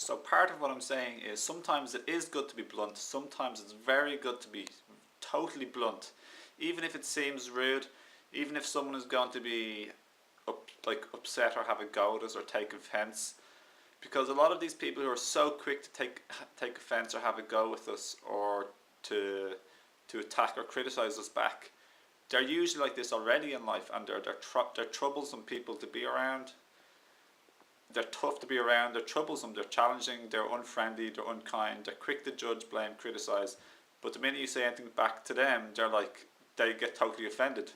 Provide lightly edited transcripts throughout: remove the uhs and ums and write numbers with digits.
So part of what I'm saying is sometimes it is good to be blunt, sometimes it's very good to be totally blunt. Even if it seems rude, even if someone is going to be upset or have a go at us or take offence. Because a lot of these people who are so quick to take offence or have a go with us or to attack or criticise us back, they're usually like this already in life, and they're troublesome people to be around. They're tough to be around, they're troublesome, they're challenging, they're unfriendly, they're unkind, they're quick to judge, blame, criticise. But the minute you say anything back to them, they get totally offended.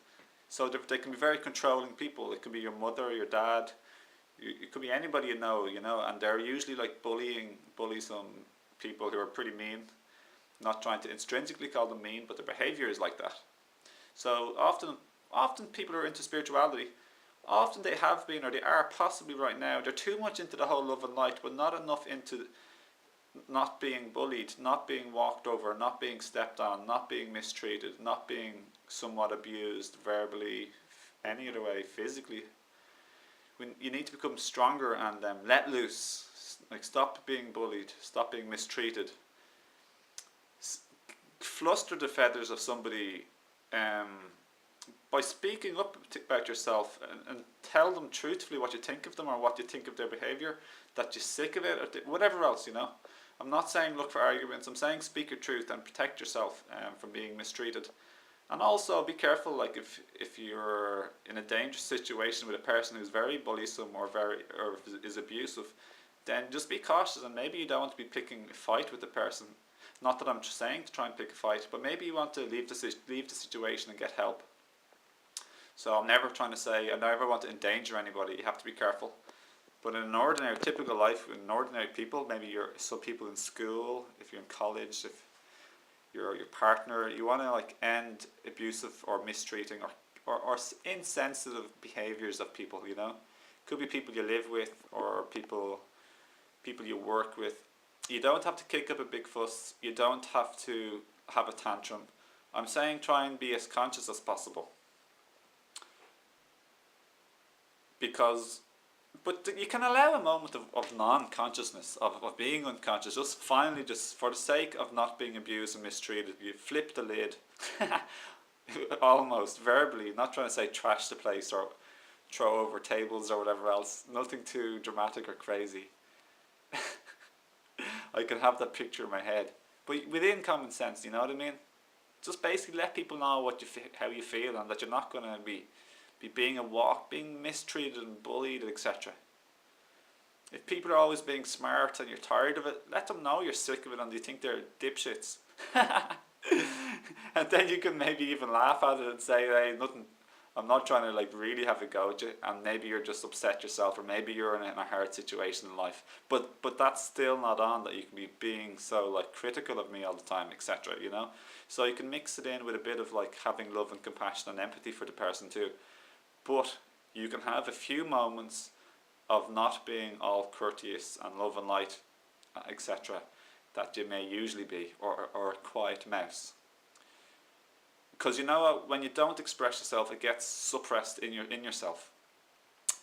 So they can be very controlling people. It could be your mother or your dad. It could be anybody you know, and they're usually like bully some people who are pretty mean. Not trying to intrinsically call them mean, but their behaviour is like that. So often people who are into spirituality, often they have been, or they are possibly right now, they're too much into the whole love and light, but not enough into not being bullied, not being walked over, not being stepped on, not being mistreated, not being somewhat abused verbally, any other way, physically. When you need to become stronger and let loose, like stop being bullied, stop being mistreated. Fluster the feathers of somebody by speaking up about yourself and tell them truthfully what you think of them or what you think of their behaviour, that you're sick of it, or whatever else, I'm not saying look for arguments, I'm saying speak your truth and protect yourself from being mistreated. And also be careful, like if you're in a dangerous situation with a person who's very bullisome or is abusive, then just be cautious, and maybe you don't want to be picking a fight with the person. Not that I'm saying to try and pick a fight, but maybe you want to leave the situation and get help. So I'm never trying to say, I never want to endanger anybody, you have to be careful. But in an ordinary, typical life, in ordinary people, maybe you're some people in school, if you're in college, if you're your partner, you want to like end abusive or mistreating or insensitive behaviours of people, Could be people you live with or people you work with. You don't have to kick up a big fuss, you don't have to have a tantrum. I'm saying try and be as conscious as possible. But you can allow a moment of non-consciousness, of being unconscious, just for the sake of not being abused and mistreated. You flip the lid, almost verbally, not trying to say trash the place or throw over tables or whatever else, nothing too dramatic or crazy. I can have that picture in my head, but within common sense, you know what I mean? Just basically let people know how you feel, and that you're not going to be being mistreated and bullied, etc. If people are always being smart and you're tired of it, let them know you're sick of it and you think they're dipshits. And then you can maybe even laugh at it and say, hey, nothing, I'm not trying to like really have a go at you, and maybe you're just upset yourself, or maybe you're in a hard situation in life. But that's still not on that you can be being so like critical of me all the time, etc. So you can mix it in with a bit of like having love and compassion and empathy for the person too. But you can have a few moments of not being all courteous and love and light, etc., that you may usually be, or a quiet mouse. Because when you don't express yourself, it gets suppressed in yourself.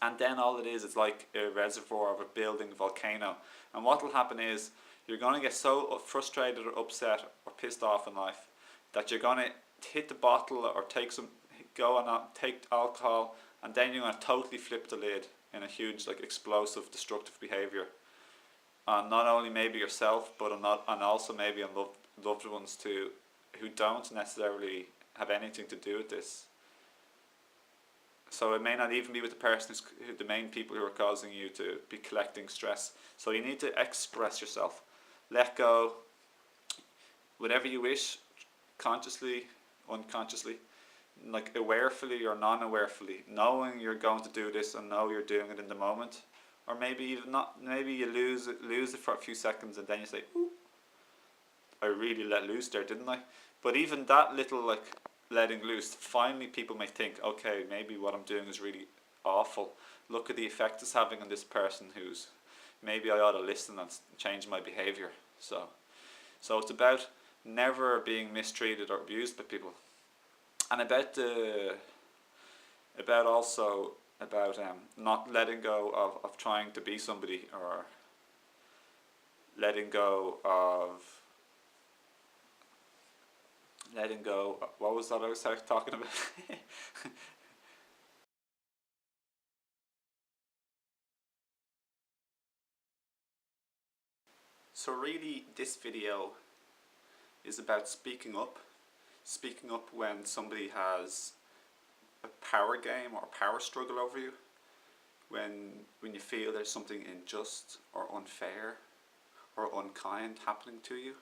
And then all it is, it's like a reservoir of a building volcano. And what will happen is, you're going to get so frustrated or upset or pissed off in life that you're going to hit the bottle or take alcohol, and then you're going to totally flip the lid in a huge like explosive destructive behaviour on not only maybe yourself, but and also maybe on loved ones too, who don't necessarily have anything to do with this. So it may not even be with the person the main people who are causing you to be collecting stress. So you need to express yourself, let go, whatever you wish, consciously, unconsciously, like awarefully or non-awarefully, knowing you're going to do this and know you're doing it in the moment, or maybe even not. Maybe you lose it for a few seconds, and then you say, "Ooh, I really let loose there, didn't I?" But even that little like letting loose, finally people may think, okay, maybe what I'm doing is really awful. Look at the effect it's having on this person who's, maybe I ought to listen and change my behaviour. So it's about never being mistreated or abused by people. And about not letting go of trying to be somebody, or letting go of, what was that I was talking about? So really this video is about speaking up when somebody has a power game or a power struggle over you, when you feel there's something unjust or unfair or unkind happening to you.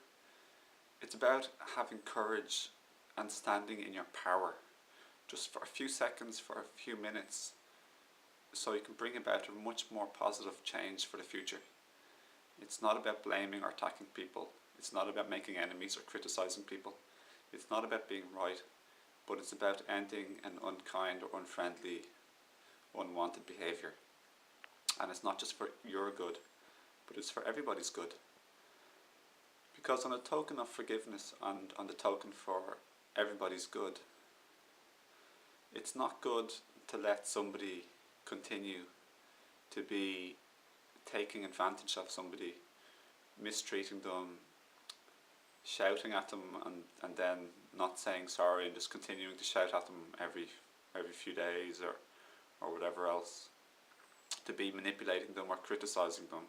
It's about having courage and standing in your power, just for a few seconds, for a few minutes, so you can bring about a much more positive change for the future. It's not about blaming or attacking people. It's not about making enemies or criticizing people. It's not about being right, but it's about ending an unkind or unfriendly, unwanted behavior. And it's not just for your good, but it's for everybody's good. Because on a token of forgiveness and on the token for everybody's good, it's not good to let somebody continue to be taking advantage of somebody, mistreating them, shouting at them, and then not saying sorry and just continuing to shout at them every few days or whatever else, to be manipulating them or criticizing them,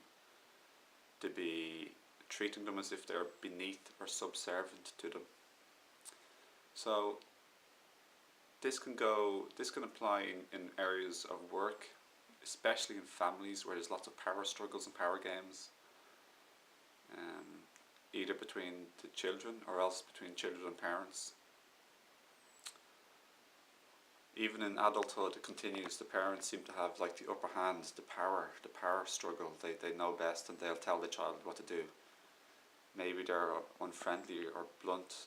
to be treating them as if they're beneath or subservient to them. So this can apply in areas of work, especially in families where there's lots of power struggles and power games, either between the children or else between children and parents. Even in adulthood it continues. The parents seem to have like the upper hand, the power struggle. They know best and they'll tell the child what to do. Maybe they're unfriendly or blunt.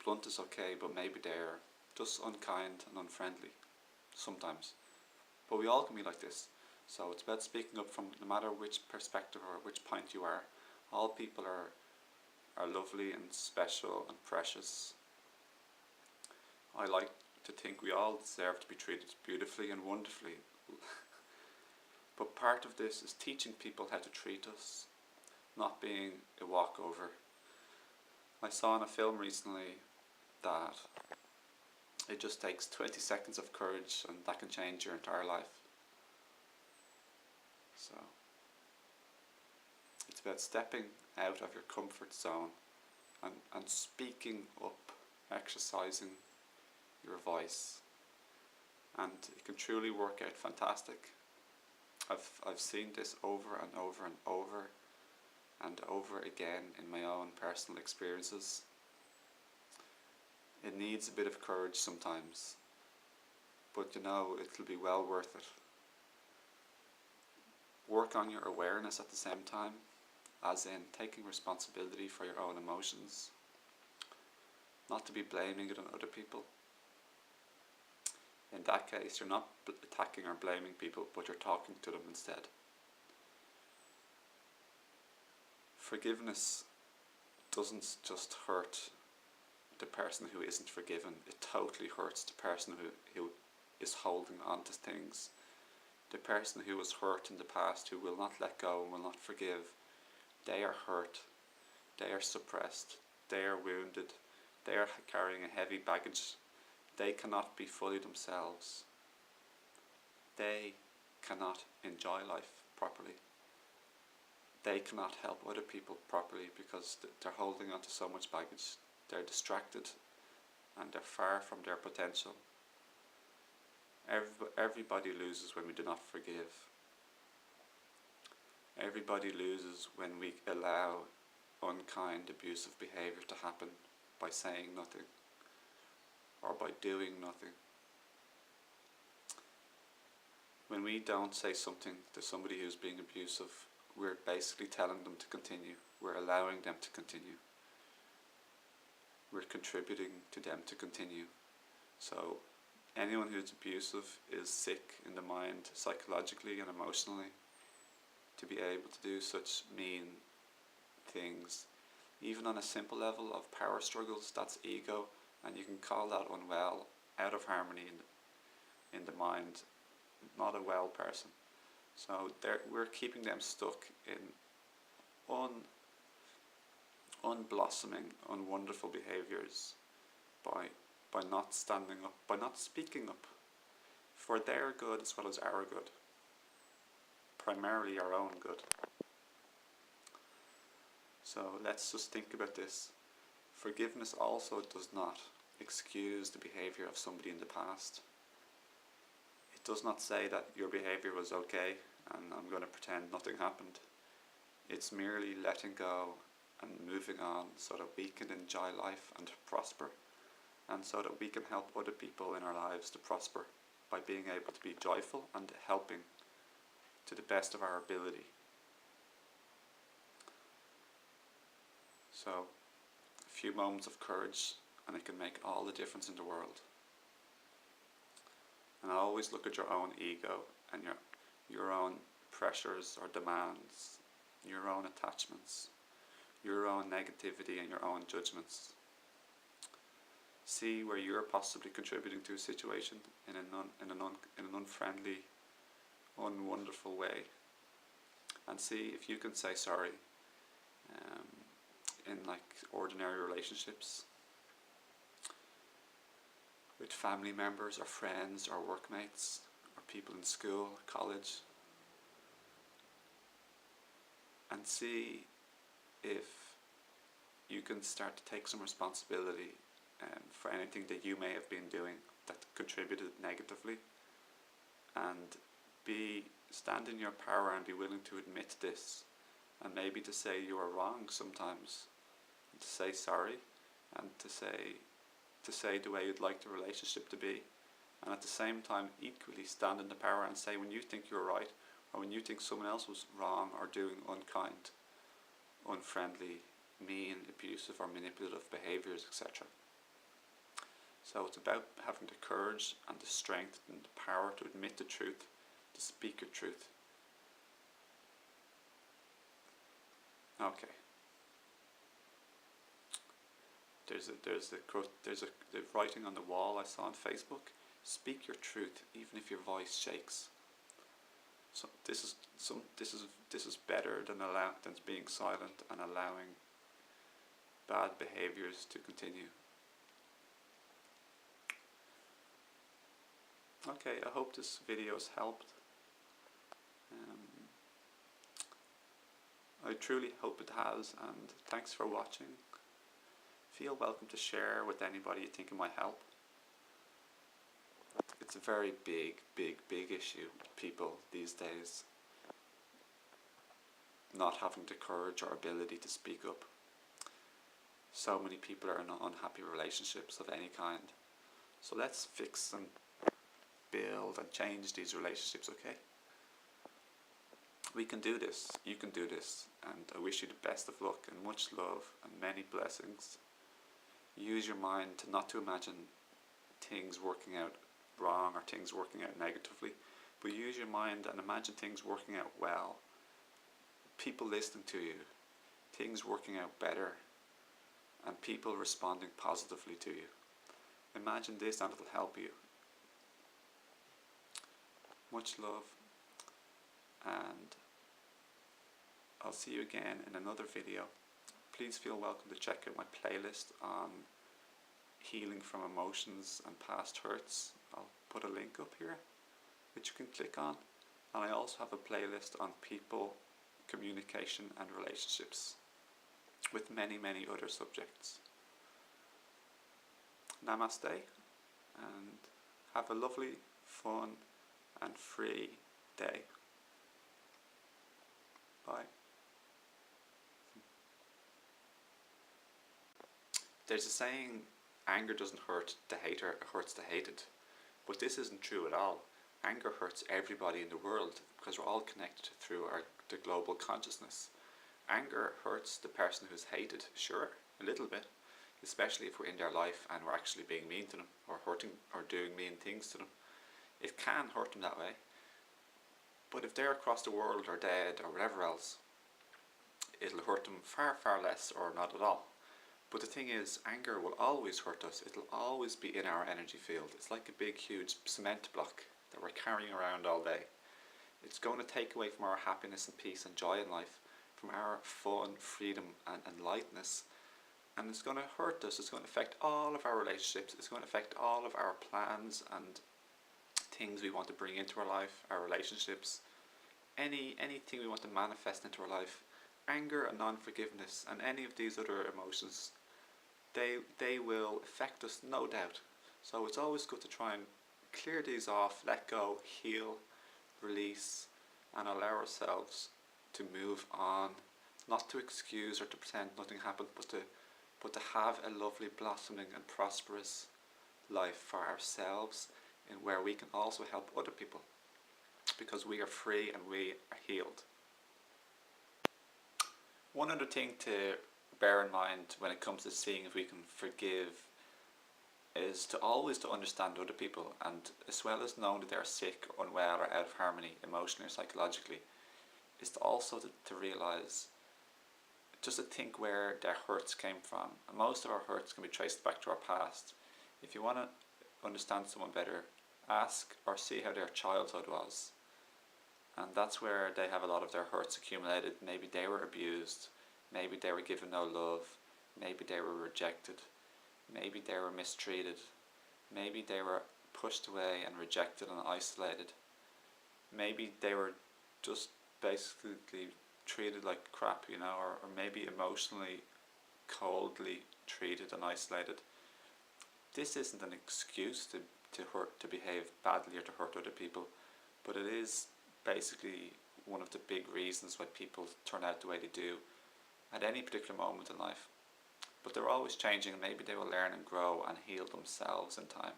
Blunt is okay, but maybe they're just unkind and unfriendly sometimes. But we all can be like this. So it's about speaking up from no matter which perspective or which point you are. All people are lovely and special and precious. I like to think we all deserve to be treated beautifully and wonderfully. But part of this is teaching people how to treat us, not being a walkover. I saw in a film recently that it just takes 20 seconds of courage and that can change your entire life. So it's about stepping out of your comfort zone and speaking up, exercising your voice, and it can truly work out fantastic. I've seen this over and over and over and over again in my own personal experiences. It needs a bit of courage sometimes, but you know, it'll be well worth it. Work on your awareness at the same time, as in taking responsibility for your own emotions, not to be blaming it on other people. In that case, you're not attacking or blaming people, but you're talking to them instead. Forgiveness doesn't just hurt the person who isn't forgiven, it totally hurts the person who is holding on to things. The person who was hurt in the past, who will not let go and will not forgive, they are hurt, they are suppressed, they are wounded, they are carrying a heavy baggage. They cannot be fully themselves. They cannot enjoy life properly. They cannot help other people properly because they're holding on to so much baggage. They're distracted and they're far from their potential. Everybody loses when we do not forgive. Everybody loses when we allow unkind, abusive behaviour to happen by saying nothing or by doing nothing. When we don't say something to somebody who's being abusive, we're basically telling them to continue. We're allowing them to continue. We're contributing to them to continue. So anyone who's abusive is sick in the mind, psychologically and emotionally, to be able to do such mean things. Even on a simple level of power struggles, that's ego, and you can call that unwell, out of harmony in the mind, not a well person. So we're keeping them stuck in unblossoming, unwonderful behaviours by not standing up, by not speaking up for their good as well as our good, primarily our own good. So let's just think about this. Forgiveness also does not excuse the behaviour of somebody in the past. It does not say that your behaviour was okay and I'm going to pretend nothing happened. It's merely letting go and moving on so that we can enjoy life and prosper, and so that we can help other people in our lives to prosper by being able to be joyful and helping to the best of our ability. So, a few moments of courage and it can make all the difference in the world. And always look at your own ego and your own pressures or demands, your own attachments, your own negativity and your own judgments. See where you're possibly contributing to a situation in an unfriendly, unwonderful way, and see if you can say sorry in like ordinary relationships with family members or friends or workmates or people in school, college, and see if you can start to take some responsibility for anything that you may have been doing that contributed negatively, and stand in your power and be willing to admit this, and maybe to say you are wrong sometimes, and to say sorry, and to say the way you'd like the relationship to be, and at the same time equally stand in the power and say when you think you're right, or when you think someone else was wrong or doing unkind, unfriendly, mean, abusive or manipulative behaviours, etc. So it's about having the courage and the strength and the power to admit the truth, to speak your truth. Okay. There's the writing on the wall I saw on Facebook. Speak your truth, even if your voice shakes. So this is better than being silent and allowing bad behaviours to continue. Okay, I hope this video has helped. I truly hope it has, and thanks for watching. Feel welcome to share with anybody you think it might help. It's a very big issue with people these days, not having the courage or ability to speak up. So many people are in unhappy relationships of any kind. So let's fix and build and change these relationships, okay? We can do this, you can do this, and I wish you the best of luck and much love and many blessings. Use your mind not to imagine things working out wrong or things working out negatively, but use your mind and imagine things working out well, people listening to you, things working out better, and people responding positively to you. Imagine this and it'll help you. Much love, and I'll see you again in another video. Please feel welcome to check out my playlist on healing from emotions and past hurts. I'll put a link up here which you can click on, and I also have a playlist on people, communication and relationships with many other subjects. Namaste, and have a lovely, fun and free day. Bye. There's a saying, anger doesn't hurt the hater, it hurts the hated. But this isn't true at all. Anger hurts everybody in the world because we're all connected through the global consciousness. Anger hurts the person who's hated, sure, a little bit, especially if we're in their life and we're actually being mean to them or hurting or doing mean things to them. It can hurt them that way. But if they're across the world or dead or whatever else, it'll hurt them far less or not at all. But the thing is, anger will always hurt us. It'll always be in our energy field. It's like a big, huge cement block that we're carrying around all day. It's going to take away from our happiness and peace and joy in life from our fun, freedom and lightness, and it's going to hurt us. It's going to affect all of our relationships. It's going to affect all of our plans and things we want to bring into our life, our relationships, anything we want to manifest into our life. Anger and non-forgiveness and any of these other emotions, they will affect us, no doubt. So it's always good to try and clear these off, let go, heal, release, and allow ourselves to move on. Not to excuse or to pretend nothing happened, but to have a lovely, blossoming and prosperous life for ourselves, in where we can also help other people, because we are free and we are healed. One other thing to bear in mind when it comes to seeing if we can forgive is to always to understand other people, and as well as knowing that they're sick or unwell or out of harmony emotionally or psychologically, is to also to realise, just to think where their hurts came from. And most of our hurts can be traced back to our past. If you want to understand someone better, ask or see how their childhood was, and that's where they have a lot of their hurts accumulated. Maybe they were abused, maybe they were given no love, maybe they were rejected, maybe they were mistreated, maybe they were pushed away and rejected and isolated, maybe they were just basically treated like crap, you know, or maybe emotionally coldly treated and isolated. This isn't an excuse to hurt, to behave badly or to hurt other people, but it is basically one of the big reasons why people turn out the way they do at any particular moment in life. But they're always changing, and maybe they will learn and grow and heal themselves in time,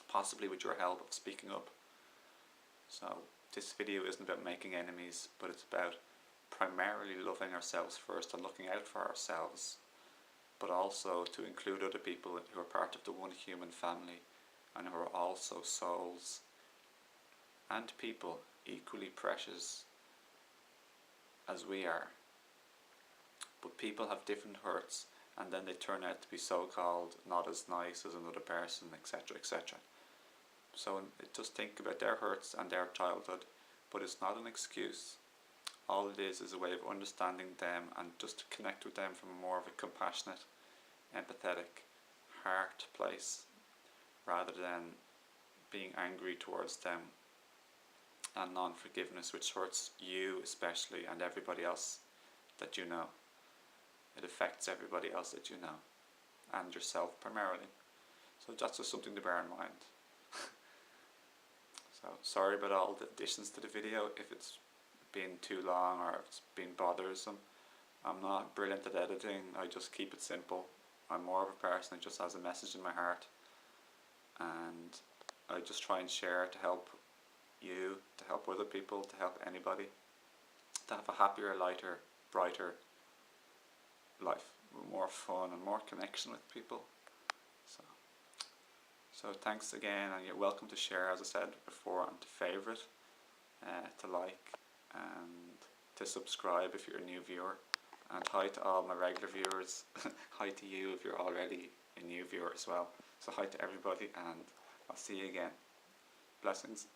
possibly with your help of speaking up. So this video isn't about making enemies, but it's about primarily loving ourselves first and looking out for ourselves, but also to include other people who are part of the one human family and who are also souls and people equally precious as we are. But people have different hurts, and then they turn out to be so-called not as nice as another person, etc., etc. So just think about their hurts and their childhood, but it's not an excuse. All it is a way of understanding them and just to connect with them from more of a compassionate, empathetic, heart place, rather than being angry towards them, and non-forgiveness, which hurts you especially and everybody else that you know. It affects everybody else that you know, and yourself primarily. So that's just something to bear in mind. So sorry about all the additions to the video if it's been too long or if it's been bothersome. I'm not brilliant at editing, I just keep it simple. I'm more of a person that just has a message in my heart, and I just try and share to help you, to help other people, to help anybody, to have a happier, lighter, brighter life, with more fun and more connection with people. So thanks again, and you're welcome to share, as I said before, and to favourite, to like, and to subscribe if you're a new viewer. And hi to all my regular viewers. Hi to you if you're already a new viewer as well. So hi to everybody, and I'll see you again. Blessings.